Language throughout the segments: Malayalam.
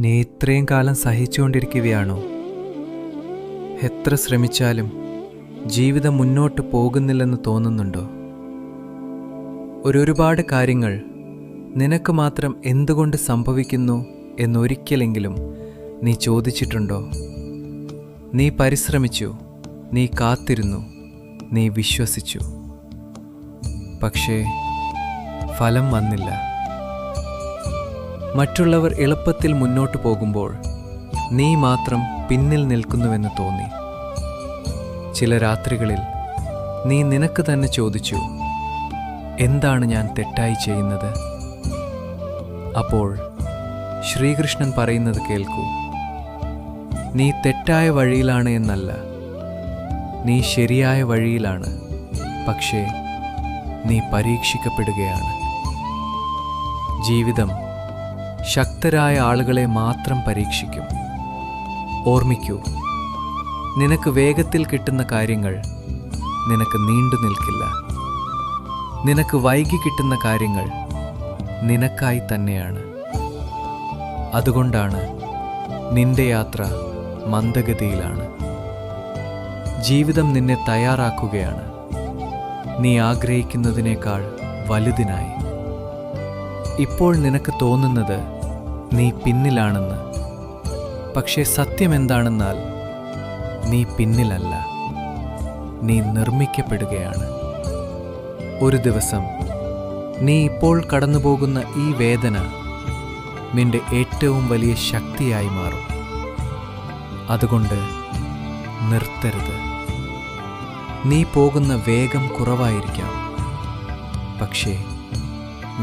നീ ഇത്രയും കാലം സഹിച്ചുകൊണ്ടിരിക്കുകയാണോ? എത്ര ശ്രമിച്ചാലും ജീവിതം മുന്നോട്ട് പോകുന്നില്ലെന്ന് തോന്നുന്നുണ്ടോ? ഒരുപാട് കാര്യങ്ങൾ നിനക്ക് മാത്രം എന്തുകൊണ്ട് സംഭവിക്കുന്നു എന്നൊരിക്കലെങ്കിലും നീ ചോദിച്ചിട്ടുണ്ടോ? നീ പരിശ്രമിച്ചു, നീ കാത്തിരുന്നു, നീ വിശ്വസിച്ചു. പക്ഷേ ഫലം വന്നില്ല. മറ്റുള്ളവർ എളുപ്പത്തിൽ മുന്നോട്ട് പോകുമ്പോൾ നീ മാത്രം പിന്നിൽ നിൽക്കുന്നുവെന്ന് തോന്നി. ചില രാത്രികളിൽ നീ നിനക്ക് തന്നെ ചോദിച്ചു, എന്താണ് ഞാൻ തെറ്റായി ചെയ്യുന്നത്? അപ്പോൾ ശ്രീകൃഷ്ണൻ പറയുന്നത് കേൾക്കൂ. നീ തെറ്റായ വഴിയിലാണ് എന്നല്ല, നീ ശരിയായ വഴിയിലാണ്. പക്ഷേ നീ പരീക്ഷിക്കപ്പെടുകയാണ്. ജീവിതം ശക്തരായ ആളുകളെ മാത്രം പരീക്ഷിക്കും. ഓർമ്മിക്കൂ, നിനക്ക് വേഗത്തിൽ കിട്ടുന്ന കാര്യങ്ങൾ നിനക്ക് നീണ്ടു നിൽക്കില്ല. നിനക്ക് വൈകി കിട്ടുന്ന കാര്യങ്ങൾ നിനക്കായി തന്നെയാണ്. അതുകൊണ്ടാണ് നിന്റെ യാത്ര മന്ദഗതിയിലാണ്. ജീവിതം നിന്നെ തയ്യാറാക്കുകയാണ്, നീ ആഗ്രഹിക്കുന്നതിനേക്കാൾ വലുതിനായി. ഇപ്പോൾ നിനക്ക് തോന്നുന്നത് നീ പിന്നിലാണെന്ന്. പക്ഷേ സത്യം എന്താണെന്നാൽ നീ പിന്നിലല്ല, നീ നിർമ്മിക്കപ്പെടുകയാണ്. ഒരു ദിവസം നീ ഇപ്പോൾ കടന്നുപോകുന്ന ഈ വേദന നിന്റെ ഏറ്റവും വലിയ ശക്തിയായി മാറും. അതുകൊണ്ട് നിർത്തരുത്. നീ പോകുന്ന വേഗം കുറവായിരിക്കാം, പക്ഷേ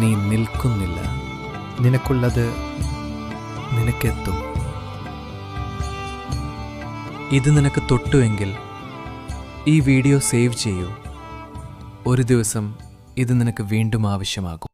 നീ നിൽക്കുന്നില്ല. നിനക്കുള്ളത് നിനക്കെത്തും. ഇത് നിനക്ക് തൊട്ടുവെങ്കിൽ ഈ വീഡിയോ സേവ് ചെയ്യൂ. ഒരു ദിവസം ഇത് നിനക്ക് വീണ്ടും ആവശ്യമാകും.